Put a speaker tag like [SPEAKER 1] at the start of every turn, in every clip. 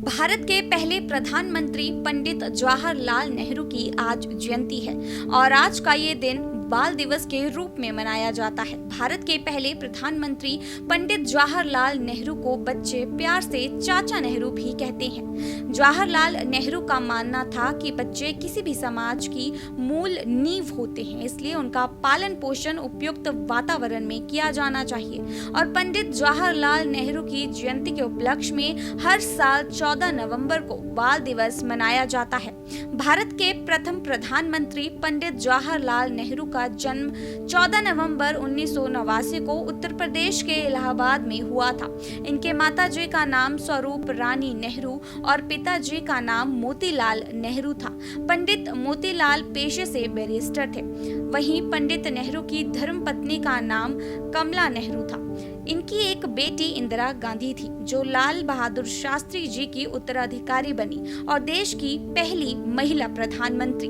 [SPEAKER 1] भारत के पहले प्रधानमंत्री पंडित जवाहरलाल नेहरू की आज जयंती है और आज का ये दिन बाल दिवस के रूप में मनाया जाता है। भारत के पहले प्रधानमंत्री पंडित जवाहरलाल नेहरू को बच्चे प्यार से चाचा नेहरू भी कहते हैं। जवाहरलाल नेहरू का मानना था कि बच्चे किसी भी समाज की मूल नींव होते हैं, इसलिए उनका पालन पोषण उपयुक्त वातावरण में किया जाना चाहिए। और पंडित जवाहरलाल नेहरू की जयंती के उपलक्ष्य में हर साल 14 नवंबर को बाल दिवस मनाया जाता है। भारत के प्रथम प्रधानमंत्री पंडित जवाहरलाल नेहरू का जन्म 14 नवंबर 1989 को उत्तर प्रदेश के इलाहाबाद में हुआ था। इनके माताजी का नाम स्वरूप रानी नेहरू और पिताजी का नाम मोतीलाल नेहरू था। पंडित मोतीलाल पेशे से बैरिस्टर थे। वहीं पंडित नेहरू की धर्मपत्नी का नाम कमला नेहरू था। इनकी एक बेटी इंदिरा गांधी थी, जो लाल बहादुर शास्त्री जी की उत्तराधिकारी बनी और देश की पहली महिला प्रधानमंत्री।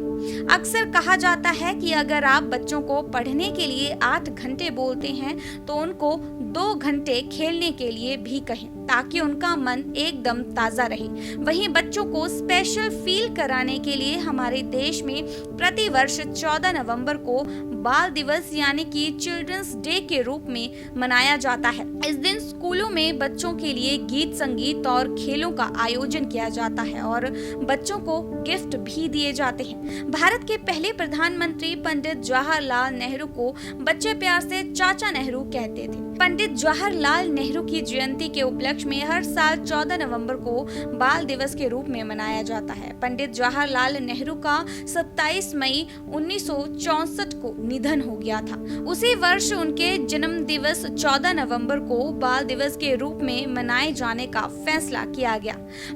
[SPEAKER 1] अक्सर कहा जाता है कि अगर आप बच्चों को पढ़ने के लिए 8 घंटे बोलते हैं तो उनको 2 घंटे खेलने के लिए भी कहें, ताकि उनका मन एकदम ताजा रहे। वहीं बच्चों को स्पेशल फील कराने के लिए हमारे देश में प्रति वर्ष 14 नवंबर को बाल दिवस यानी कि चिल्ड्रंस डे के रूप में मनाया जाता है। इस दिन स्कूलों में बच्चों के लिए गीत संगीत और खेलों का आयोजन किया जाता है और बच्चों को गिफ्ट भी दिए जाते हैं। भारत के पहले प्रधानमंत्री पंडित जवाहरलाल नेहरू को बच्चे प्यार से चाचा नेहरू कहते थे। पंडित जवाहरलाल नेहरू की जयंती के उपलक्ष्य में हर साल 14 नवंबर को बाल दिवस के रूप में मनाया जाता है। पंडित जवाहरलाल नेहरू का 27 मई 1964 को निधन हो गया था। उसी वर्ष उनके जन्म दिवस 14 नवंबर को बाल दिवस के रूप में मनाए जाने का फैसला किया गया।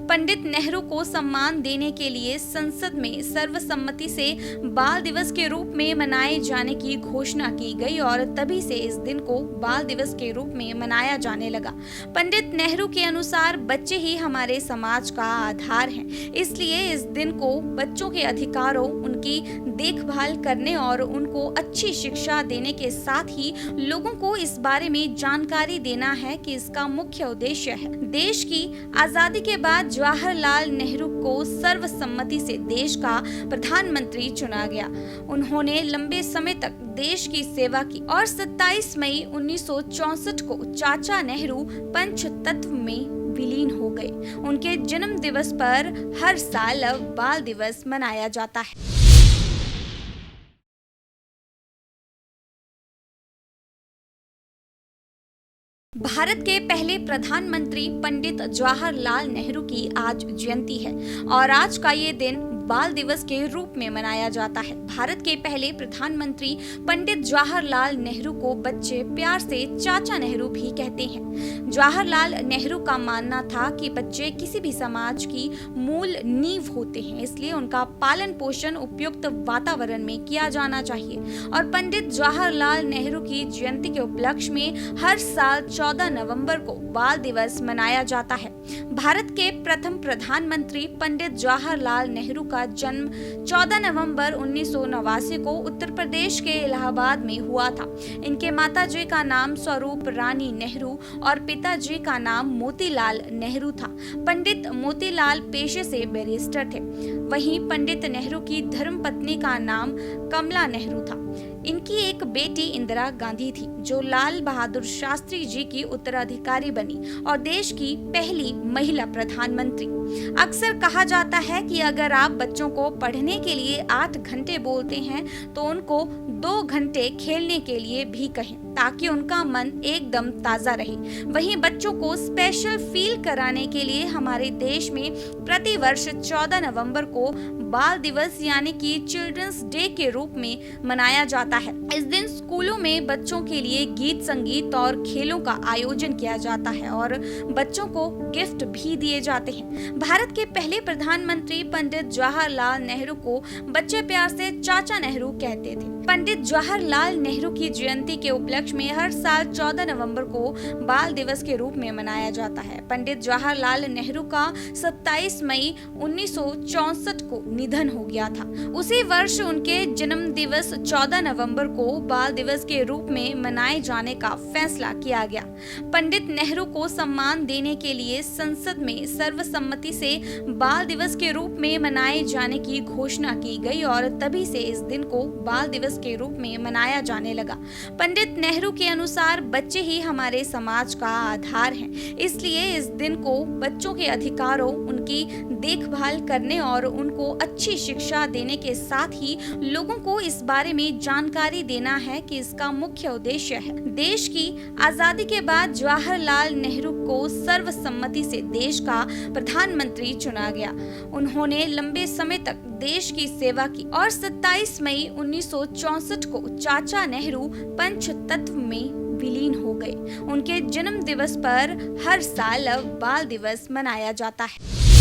[SPEAKER 1] पंडित नेहरू को सम्मान देने के लिए संसद में सर्वसम्मति से बाल दिवस के रूप में मनाए जाने की घोषणा की गई और तभी से इस दिन को बाल दिवस के रूप में मनाया जाने लगा। पंडित नेहरू के अनुसार बच्चे ही हमारे समाज का आधार हैं, इसलिए इस दिन को बच्चों के अधिकारों, उनकी देखभाल करने और उनको अच्छी शिक्षा देने के साथ ही लोगों को इस बारे में जानकारी देना है कि इसका मुख्य उद्देश्य है। देश की आजादी के बाद जवाहरलाल नेहरू को सर्वसम्मति से देश का प्रधानमंत्री चुना गया। उन्होंने लंबे समय तक देश की सेवा की और 27 मई 1964 को चाचा नेहरू पंचतत्व में विलीन हो गए। उनके जन्म दिवस पर हर साल अब बाल दिवस मनाया जाता है। भारत के पहले प्रधानमंत्री पंडित जवाहरलाल नेहरू की आज जयंती है और आज का ये दिन बाल दिवस के रूप में मनाया जाता है। भारत के पहले प्रधानमंत्री पंडित जवाहरलाल नेहरू को बच्चे प्यार से चाचा नेहरू भी कहते हैं। जवाहरलाल नेहरू का मानना था कि बच्चे किसी भी समाज की मूल नींव होते हैं, इसलिए उनका पालन पोषण उपयुक्त वातावरण में किया जाना चाहिए। और पंडित जवाहरलाल नेहरू की जयंती के उपलक्ष्य में हर साल 14 नवंबर को बाल दिवस मनाया जाता है। भारत के प्रथम प्रधानमंत्री पंडित जवाहरलाल नेहरू का जन्म 14 नवंबर 1989 को उत्तर प्रदेश के इलाहाबाद में हुआ था। इनके माताजी का नाम स्वरूप रानी नेहरू और पिताजी का नाम मोतीलाल नेहरू था। पंडित मोतीलाल पेशे से बैरिस्टर थे। वहीं पंडित नेहरू की धर्मपत्नी का नाम कमला नेहरू था। इनकी एक बेटी इंदिरा गांधी थी, जो लाल बहादुर शास्त्री जी की उत्तराधिकारी बनी और देश की पहली महिला प्रधानमंत्री। अक्सर कहा जाता है कि अगर आप बच्चों को पढ़ने के लिए 8 घंटे बोलते हैं तो उनको 2 घंटे खेलने के लिए भी कहें, ताकि उनका मन एकदम ताजा रहे। वहीं बच्चों को स्पेशल फील कराने के लिए हमारे देश में प्रति वर्ष 14 नवंबर को बाल दिवस यानी कि चिल्ड्रंस डे के रूप में मनाया जाता है। इस दिन स्कूलों में बच्चों के लिए गीत संगीत और खेलों का आयोजन किया जाता है और बच्चों को गिफ्ट भी दिए जाते हैं। भारत के पहले प्रधानमंत्री पंडित जवाहरलाल नेहरू को बच्चे प्यार से चाचा नेहरू कहते थे। पंडित जवाहरलाल नेहरू की जयंती के उपलक्ष्य में हर साल 14 नवंबर को बाल दिवस के रूप में मनाया जाता है। पंडित जवाहरलाल नेहरू का 27 मई 1964 को निधन हो गया था। उसी वर्ष उनके जन्म दिवस 14 नवंबर को बाल दिवस के रूप में मनाए जाने का फैसला किया गया। पंडित नेहरू को सम्मान देने के लिए संसद में सर्वसम्मति से बाल दिवस के रूप में मनाए जाने की घोषणा की गई और तभी से इस दिन को बाल दिवस के रूप में मनाया जाने लगा। पंडित नेहरू के अनुसार बच्चे ही हमारे समाज का आधार हैं, इसलिए इस दिन को बच्चों के अधिकारों, उनकी देखभाल करने और उनको अच्छी शिक्षा देने के साथ ही लोगों को इस बारे में जानकारी देना है कि इसका मुख्य उद्देश्य है। देश की आजादी के बाद जवाहरलाल नेहरू को सर्वसम्मति से देश का प्रधानमंत्री चुना गया। उन्होंने लंबे समय तक देश की सेवा की और 27 मई 1964 को चाचा नेहरू पंचतत्व में विलीन हो गए। उनके जन्म दिवस पर हर साल अब बाल दिवस मनाया जाता है।